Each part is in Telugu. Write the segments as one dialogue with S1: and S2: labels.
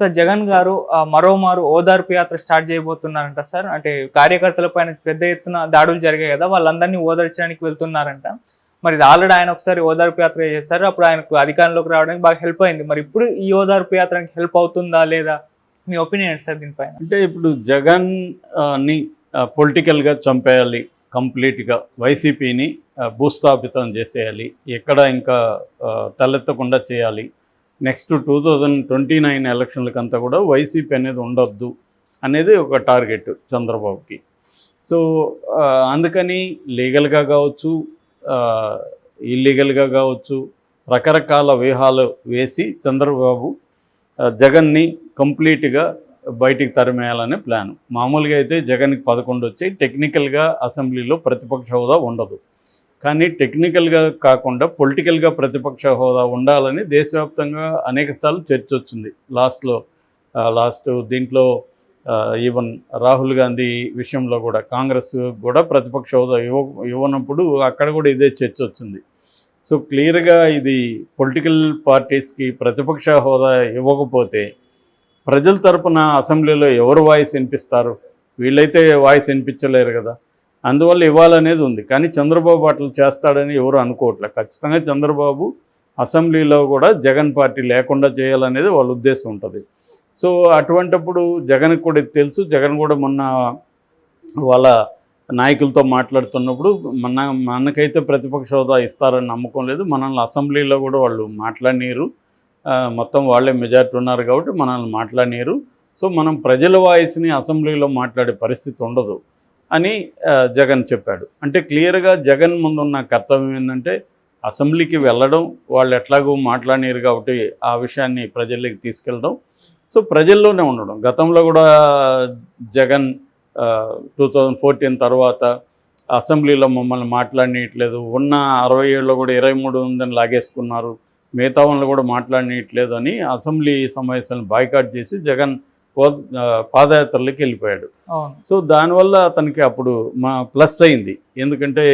S1: సార్ జగన్ గారు మరోమారు ఓదార్పు యాత్ర స్టార్ట్ చేయబోతున్నారంట సార్. అంటే కార్యకర్తల పైన పెద్ద ఎత్తున దాడులు జరిగాయి కదా, వాళ్ళందరినీ ఓదార్చడానికి వెళ్తున్నారంట. మరి ఇది ఆల్రెడీ ఆయన ఒకసారి ఓదార్పు యాత్ర చేశారు, అప్పుడు ఆయనకు అధికారంలోకి రావడానికి బాగా హెల్ప్ అయింది. మరి ఇప్పుడు ఈ ఓదార్పు యాత్రకి హెల్ప్ అవుతుందా లేదా, మీ ఒపీనియన్ ఏంటి సార్ దీనిపైన?
S2: అంటే ఇప్పుడు జగన్ ని పొలిటికల్గా చంపేయాలి, కంప్లీట్గా వైసీపీని భూస్థాపితం చేసేయాలి, ఎక్కడ ఇంకా తలెత్తకుండా చేయాలి. నెక్స్ట్ 2029 ఎలక్షన్లకంతా కూడా వైసీపీ అనేది ఉండొద్దు అనేది ఒక టార్గెట్ చంద్రబాబుకి. సో అందుకని లీగల్గా కావచ్చు, ఇల్లీగల్గా కావచ్చు, రకరకాల వ్యూహాలు వేసి చంద్రబాబు జగన్ని కంప్లీట్గా బయటికి తరిమేయాలనే ప్లాన్. మామూలుగా అయితే జగన్కి 11 వచ్చాయి. టెక్నికల్గా అసెంబ్లీలో ప్రతిపక్ష హోదా ఉండదు, కానీ టెక్నికల్గా కాకుండా పొలిటికల్గా ప్రతిపక్ష హోదా ఉండాలని దేశవ్యాప్తంగా అనేకసార్లు చర్చ వచ్చింది. లాస్ట్ దీంట్లో ఈవెన్ రాహుల్ గాంధీ విషయంలో కూడా కాంగ్రెస్ కూడా ప్రతిపక్ష హోదా ఇవ్వనప్పుడు అక్కడ కూడా ఇదే చర్చ వచ్చింది. సో క్లియర్గా ఇది పొలిటికల్ పార్టీస్కి ప్రతిపక్ష హోదా ఇవ్వకపోతే ప్రజల తరపున అసెంబ్లీలో ఎవరు వాయిస్ వినిపిస్తారు? వీళ్ళైతే వాయిస్ వినిపించలేరు కదా. అందువల్ల ఇవ్వాలనేది ఉంది. కానీ చంద్రబాబు అట్లా చేస్తాడని ఎవరు అనుకోవట్లేదు. ఖచ్చితంగా చంద్రబాబు అసెంబ్లీలో కూడా జగన్ పార్టీ లేకుండా చేయాలనేది వాళ్ళ ఉద్దేశం ఉంటుంది. సో అటువంటప్పుడు జగన్కి కూడా ఇది తెలుసు. జగన్ కూడా మొన్న వాళ్ళ నాయకులతో మాట్లాడుతున్నప్పుడు మనకైతే ప్రతిపక్ష హోదా ఇస్తారని నమ్మకం లేదు, మనల్ని అసెంబ్లీలో కూడా వాళ్ళు మాట్లాడనీరు, మొత్తం వాళ్ళే మెజార్టీ ఉన్నారు కాబట్టి మనల్ని మాట్లాడనీరు. సో మనం ప్రజల వాయిస్ని అసెంబ్లీలో మాట్లాడే పరిస్థితి ఉండదు అని జగన్ చెప్పాడు. అంటే క్లియర్గా జగన్ ముందున్న కర్తవ్యం ఏంటంటే అసెంబ్లీకి వెళ్ళడం, వాళ్ళు ఎట్లాగో మాట్లాడనీరు కాబట్టి ఆ విషయాన్ని ప్రజల్లోకి తీసుకెళ్ళడం, సో ప్రజల్లోనే ఉండడం. గతంలో కూడా జగన్ 2014 తర్వాత అసెంబ్లీలో మమ్మల్ని మాట్లాడనీయట్లేదు, ఉన్న 67లో కూడా 23 ఉందని లాగేసుకున్నారు, మిగతా వాళ్ళని కూడా మాట్లాడనీయట్లేదు అని అసెంబ్లీ సమావేశాలను బాయ్కాట్ చేసి జగన్ పాదయాత్రలోకి వెళ్ళిపోయాడు. సో దానివల్ల అతనికి అప్పుడు ప్లస్ అయింది, ఎందుకంటే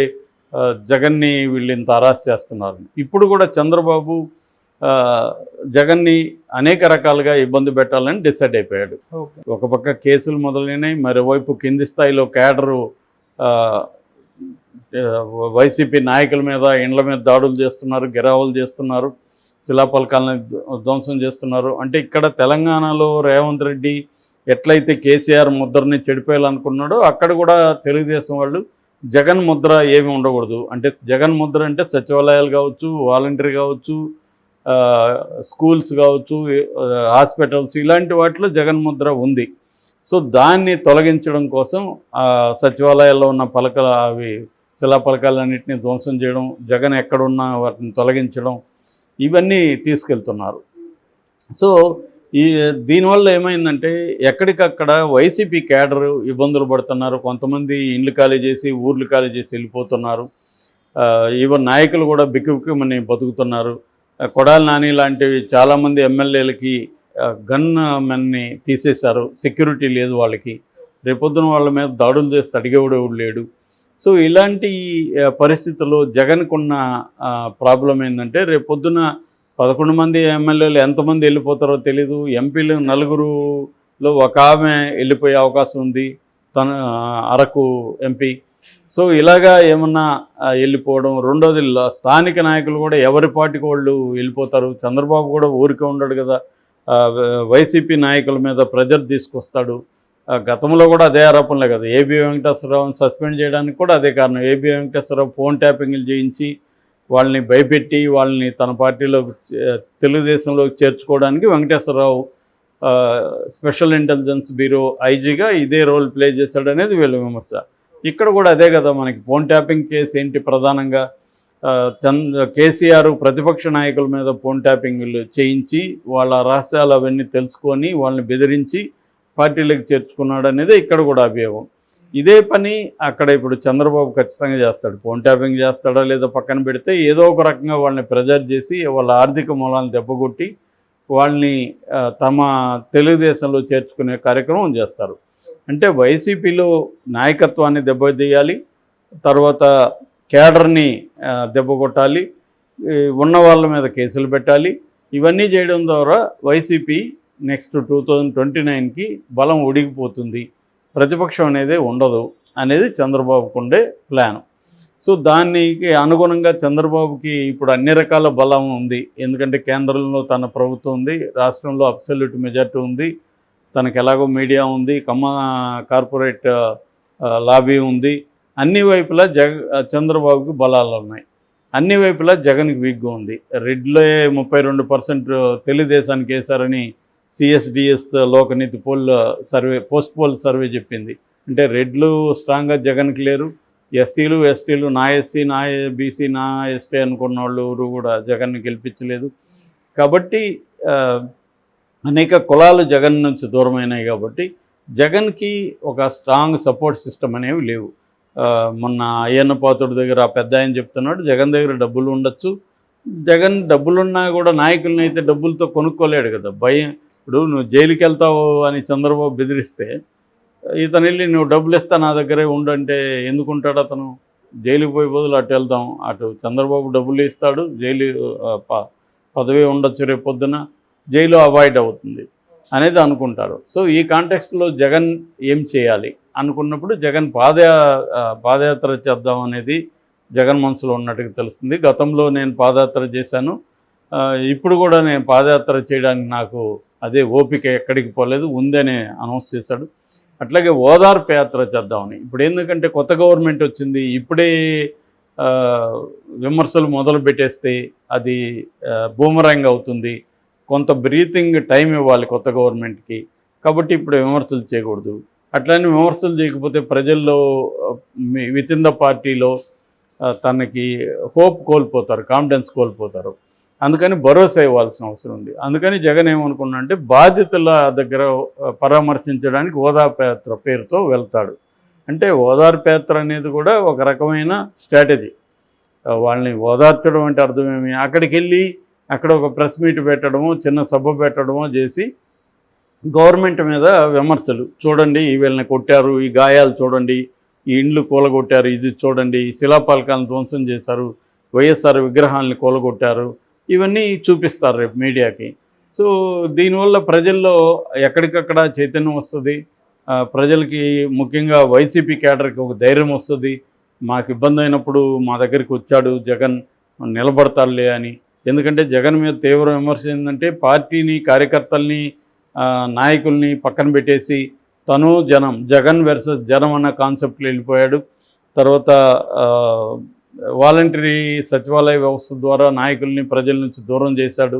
S2: జగన్ని వీళ్ళు ఇంత అరాస్ చేస్తున్నారు. ఇప్పుడు కూడా చంద్రబాబు జగన్ని అనేక రకాలుగా ఇబ్బంది పెట్టాలని డిసైడ్ అయిపోయాడు. ఒక పక్క కేసులు మొదలైనాయి, మరోవైపు కింది స్థాయిలో కేడరు వైసీపీ నాయకుల మీద, ఇండ్ల మీద దాడులు చేస్తున్నారు, గిరావులు చేస్తున్నారు, శిలాపలకాలను ధ్వంసం చేస్తున్నారు. అంటే ఇక్కడ తెలంగాణలో రేవంత్ రెడ్డి ఎట్లయితే కేసీఆర్ ముద్రని చెడిపోయాలనుకున్నాడో అక్కడ కూడా తెలుగుదేశం వాళ్ళు జగన్ ముద్ర ఏమి ఉండకూడదు, అంటే జగన్ ముద్ర అంటే సచివాలయాలు కావచ్చు, వాలంటీర్ కావచ్చు, స్కూల్స్ కావచ్చు, హాస్పిటల్స్, ఇలాంటి వాటిలో జగన్ ముద్ర ఉంది. సో దాన్ని తొలగించడం కోసం సచివాలయాల్లో ఉన్న అవి శిలాపలకాలన్నింటినీ ధ్వంసం చేయడం, జగన్ ఎక్కడున్నా వాటిని తొలగించడం, ఇవన్నీ తీసుకెళ్తున్నారు. సో దీనివల్ల ఏమైందంటే ఎక్కడికక్కడ వైసీపీ క్యాడరు ఇబ్బందులు పడుతున్నారు. కొంతమంది ఇండ్లు ఖాళీ చేసి, ఊర్లు ఖాళీ చేసి వెళ్ళిపోతున్నారు. ఈవెన్ నాయకులు కూడా బిక్కుమని బతుకుతున్నారు. కొడాలి నాని లాంటివి చాలామంది ఎమ్మెల్యేలకి గన్ మెన్ని తీసేశారు, సెక్యూరిటీ లేదు వాళ్ళకి. రేపొద్దున వాళ్ళ మీద దాడులు చేసి అడిగేవాడు లేడు. సో ఇలాంటి పరిస్థితుల్లో జగన్కున్న ప్రాబ్లం ఏంటంటే రేపొద్దున 11 మంది ఎమ్మెల్యేలు ఎంతమంది వెళ్ళిపోతారో తెలీదు. ఎంపీలు 4లో ఒక ఆమె వెళ్ళిపోయే అవకాశం ఉంది, తన అరకు ఎంపీ. సో ఇలాగా ఏమన్నా వెళ్ళిపోవడం. రెండోది స్థానిక నాయకులు కూడా ఎవరి పార్టీకి వాళ్ళు వెళ్ళిపోతారు. చంద్రబాబు కూడా ఊరికే ఉండడు కదా, వైసీపీ నాయకుల మీద ప్రెజర్ తీసుకొస్తాడు. గతంలో కూడా అదే ఆరోపణలే కదా, ఏబీ వెంకటేశ్వరరావుని సస్పెండ్ చేయడానికి కూడా అదే కారణం. ఏబీ వెంకటేశ్వరరావు ఫోన్ ట్యాపింగ్లు చేయించి వాళ్ళని భయపెట్టి వాళ్ళని తన పార్టీలో తెలుగుదేశంలోకి చేర్చుకోవడానికి వెంకటేశ్వరరావు స్పెషల్ ఇంటెలిజెన్స్ బ్యూరో ఐజీగా ఇదే రోల్ ప్లే చేశాడనేది వీళ్ళ విమర్శ. ఇక్కడ కూడా అదే కదా, మనకి ఫోన్ ట్యాపింగ్ కేసు ఏంటి ప్రధానంగా కేసీఆర్ ప్రతిపక్ష నాయకుల మీద ఫోన్ ట్యాపింగ్లు చేయించి వాళ్ళ రహస్యాలు అవన్నీ తెలుసుకొని వాళ్ళని బెదిరించి పార్టీలకు చేర్చుకున్నాడు అనేది ఇక్కడ కూడా అభియోగం. ఇదే పని అక్కడ ఇప్పుడు చంద్రబాబు ఖచ్చితంగా చేస్తాడు. ఫోన్ ట్యాపింగ్ చేస్తాడా లేదా పక్కన పెడితే ఏదో ఒక రకంగా వాళ్ళని ప్రెజర్ చేసి వాళ్ళ ఆర్థిక మూలాలను దెబ్బకొట్టి వాళ్ళని తమ తెలుగుదేశంలో చేర్చుకునే కార్యక్రమం చేస్తారు. అంటే వైసీపీలో నాయకత్వాన్ని దెబ్బతీయాలి, తర్వాత కేడర్ని దెబ్బకొట్టాలి, ఉన్న వాళ్ళ మీద కేసులు పెట్టాలి. ఇవన్నీ చేయడం ద్వారా వైసీపీ నెక్స్ట్ 2029కి బలం ఉడిగిపోతుంది, ప్రతిపక్షం అనేది ఉండదు అనేది చంద్రబాబుకు ఉండే ప్లాన్. సో దానికి అనుగుణంగా చంద్రబాబుకి ఇప్పుడు అన్ని రకాల బలం ఉంది. ఎందుకంటే కేంద్రంలో తన ప్రభుత్వం ఉంది, రాష్ట్రంలో అబ్సల్యూట్ మెజార్టీ ఉంది, తనకు ఎలాగో మీడియా ఉంది, కార్పొరేట్ లాబీ ఉంది. అన్ని వైపులా చంద్రబాబుకి బలాలు ఉన్నాయి. అన్ని వైపులా జగన్కి వీక్గా ఉంది. రెడ్లే 32% తెలుగుదేశానికి వేశారని సిఎస్డిఎస్ లోకనీతి పోస్ట్ పోల్ సర్వే చెప్పింది. అంటే రెడ్లు స్ట్రాంగ్గా జగన్కి లేరు, ఎస్సీలు ఎస్టీలు నా ఎస్సీ నా బీసీ నా ఎస్టీ అనుకున్న వాళ్ళు ఎవరు కూడా జగన్ని గెలిపించలేదు. కాబట్టి అనేక కులాలు జగన్ నుంచి దూరమైనాయి. కాబట్టి జగన్కి ఒక స్ట్రాంగ్ సపోర్ట్ సిస్టమ్ అనేవి లేవు. మొన్న అయ్యన్న పాత్రుడి దగ్గర ఆ పెద్ద ఆయన చెప్తున్నాడు, జగన్ దగ్గర డబ్బులు ఉండొచ్చు, జగన్ డబ్బులున్నా కూడా నాయకుల్ని అయితే డబ్బులతో కొనుక్కోలేడు కదా. భయం, ఇప్పుడు నువ్వు జైలుకి వెళ్తావు అని చంద్రబాబు బెదిరిస్తే ఇతను వెళ్ళి నువ్వు డబ్బులు ఇస్తా నా దగ్గరే ఉండంటే ఎందుకుంటాడు అతను? జైలుకి పోయే బదులు అటు వెళ్దాం, అటు చంద్రబాబు డబ్బులు ఇస్తాడు, జైలు పదవి ఉండొచ్చు, రేపు పొద్దున జైలు అవాయిడ్ అవుతుంది అనేది అనుకుంటారు. సో ఈ కాంటెక్స్ట్లో జగన్ ఏం చేయాలి అనుకున్నప్పుడు జగన్ పాదయాత్ర చేద్దాం అనేది జగన్ మనసులో ఉన్నట్టుగా తెలుస్తుంది. గతంలో నేను పాదయాత్ర చేశాను, ఇప్పుడు కూడా నేను పాదయాత్ర చేయడానికి నాకు అదే ఓపిక ఎక్కడికి పోలేదు, ఉందనే అనౌన్స్ చేశాడు. అట్లాగే ఓదార్పు యాత్ర చేద్దామని. ఇప్పుడు ఎందుకంటే కొత్త గవర్నమెంట్ వచ్చింది, ఇప్పుడే విమర్శలు మొదలు పెట్టేస్తే అది బూమరాంగ్ అవుతుంది. కొంత బ్రీతింగ్ టైం ఇవ్వాలి కొత్త గవర్నమెంట్కి. కాబట్టి ఇప్పుడు విమర్శలు చేయకూడదు. అట్లనే విమర్శలు చేయకపోతే ప్రజల్లో విత్ ఇన్ ద పార్టీలో తనకి హోప్ కోల్పోతారు, కాన్ఫిడెన్స్ కోల్పోతారు. అందుకని భరోసా ఇవ్వాల్సిన అవసరం ఉంది. అందుకని జగన్ ఏమనుకున్నా అంటే బాధితుల దగ్గర పరామర్శించడానికి ఓదార్పు యాత్ర పేరుతో వెళ్తాడు. అంటే ఓదార్పు యాత్ర అనేది కూడా ఒక రకమైన స్ట్రాటజీ. వాళ్ళని ఓదార్చడం అంటే అర్థమేమి, అక్కడికి వెళ్ళి అక్కడ ఒక ప్రెస్ మీట్ పెట్టడమో చిన్న సభ పెట్టడమో చేసి గవర్నమెంట్ మీద విమర్శలు, చూడండి వీళ్ళని కొట్టారు, ఈ గాయాలు చూడండి, ఈ ఇండ్లు కూలగొట్టారు, ఇది చూడండి, శిలాపాలకాలను ధ్వంసం చేశారు, వైఎస్ఆర్ విగ్రహాలని కూలగొట్టారు, ఇవన్నీ చూపిస్తారు రేపు మీడియాకి. సో దీనివల్ల ప్రజల్లో ఎక్కడికక్కడ చైతన్యం వస్తుంది. ప్రజలకి ముఖ్యంగా వైసీపీ క్యాడర్కి ఒక ధైర్యం వస్తుంది. మాకు ఇబ్బంది అయినప్పుడు మా దగ్గరికి వచ్చాడు జగన్, నిలబడతారులే అని. ఎందుకంటే జగన్ మీద తీవ్ర విమర్శ ఏంటంటే పార్టీని, కార్యకర్తల్ని, నాయకుల్ని పక్కన పెట్టేసి తను జనం, జగన్ వర్సెస్ జనం అన్న కాన్సెప్ట్లో వెళ్ళిపోయాడు. తర్వాత వాలంటరీ సచివాలయ వ్యవస్థ ద్వారా నాయకుల్ని ప్రజల నుంచి దూరం చేశాడు.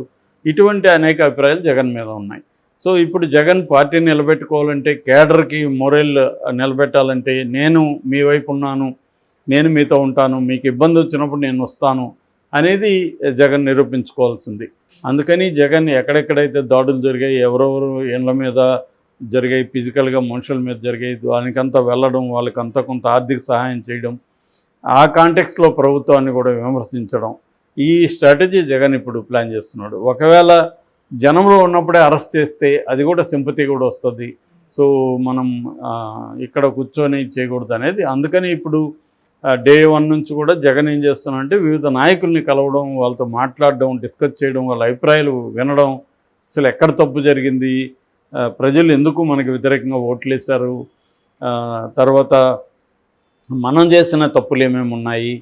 S2: ఇటువంటి అనేక అభిప్రాయాలు జగన్ మీద ఉన్నాయి. సో ఇప్పుడు జగన్ పార్టీని నిలబెట్టుకోవాలంటే, కేడర్కి మొరల్ నిలబెట్టాలంటే, నేను మీ వైపు ఉన్నాను, నేను మీతో ఉంటాను, మీకు ఇబ్బంది వచ్చినప్పుడు నేను వస్తాను అనేది జగన్ నిరూపించుకోవాల్సింది. అందుకని జగన్ ఎక్కడెక్కడైతే దాడులు జరిగాయి, ఎవరెవరు ఇళ్ళ మీద జరిగాయి, ఫిజికల్గా మనుషుల మీద జరిగాయి, దానికంతా వెళ్ళడం, వాళ్ళకంతా కొంత ఆర్థిక సహాయం చేయడం, ఆ కాంటెక్స్లో ప్రభుత్వాన్ని కూడా విమర్శించడం, ఈ స్ట్రాటజీ జగన్ ఇప్పుడు ప్లాన్ చేస్తున్నాడు. ఒకవేళ జనంలో ఉన్నప్పుడే అరెస్ట్ చేస్తే అది కూడా సింపతి కూడా వస్తుంది. సో మనం ఇక్కడ కూర్చొని చేయకూడదు అనేది. అందుకని ఇప్పుడు డే 1 నుంచి కూడా జగన్ ఏం చేస్తున్నాడంటే వివిధ నాయకుల్ని కలవడం, వాళ్ళతో మాట్లాడడం, డిస్కస్ చేయడం, వాళ్ళ అభిప్రాయాలు వినడం, అసలు ఎక్కడ తప్పు జరిగింది, ప్రజలు ఎందుకు మనకి వ్యతిరేకంగా ఓట్లేశారు, తర్వాత మనం చేసిన తప్పులు ఏమేమి ఉన్నాయి,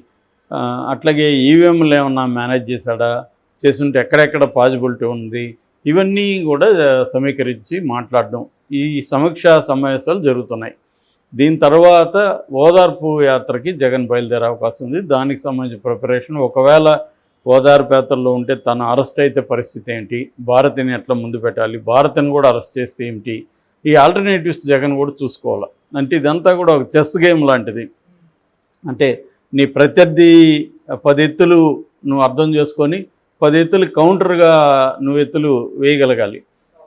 S2: అట్లాగే ఈవీఎంలు ఏమన్నా మేనేజ్ చేశాడా, చేస్తుంటే ఎక్కడెక్కడ పాజిబిలిటీ ఉంది, ఇవన్నీ కూడా సమీకరించి మాట్లాడడం, ఈ సమీక్షా సమావేశాలు జరుగుతున్నాయి. దీని తర్వాత ఓదార్పు యాత్రకి జగన్ బయలుదేరే అవకాశం ఉంది. దానికి సంబంధించిన ప్రిపరేషన్, ఒకవేళ ఓదార్పు యాత్రలో ఉంటే తను అరెస్ట్ అయితే పరిస్థితి ఏంటి, భారతిని ఎట్లా ముందు పెట్టాలి, భారతిని కూడా అరెస్ట్ చేస్తే ఏమిటి, ఈ ఆల్టర్నేటివ్స్ జగన్ కూడా చూసుకోవాలి. అంటే ఇదంతా కూడా ఒక చెస్ గేమ్ లాంటిది. అంటే నీ ప్రత్యర్థి 10 ఎత్తులు నువ్వు అర్థం చేసుకొని 10 ఎత్తులు కౌంటర్గా నువ్వు ఎత్తులు వేయగలగాలి,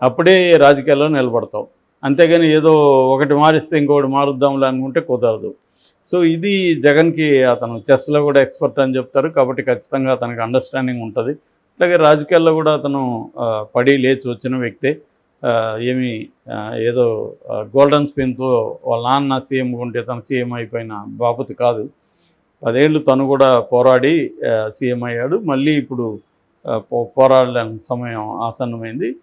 S2: అప్పుడే రాజకీయాల్లో నిలబడతావు. అంతేగాని ఏదో ఒకటి మారిస్తే ఇంకొకటి మారుద్దాంలే అనుకుంటే కుదరదు. సో ఇది జగన్కి, అతను చెస్లో కూడా ఎక్స్పర్ట్ అని చెప్తారు కాబట్టి ఖచ్చితంగా అతనికి అండర్స్టాండింగ్ ఉంటుంది. అలాగే రాజకీయాల్లో కూడా అతను పడి లేచి వచ్చిన వ్యక్తే. ఏమి ఏదో గోల్డెన్ స్పిన్తో వాళ్ళ నాన్న సీఎం ఉంటే తను సీఎం అయిపోయిన బాపతి కాదు. 10 ఏళ్ళు తను కూడా పోరాడి సీఎం అయ్యాడు. మళ్ళీ ఇప్పుడు పోరాడలేని సమయం ఆసన్నమైంది.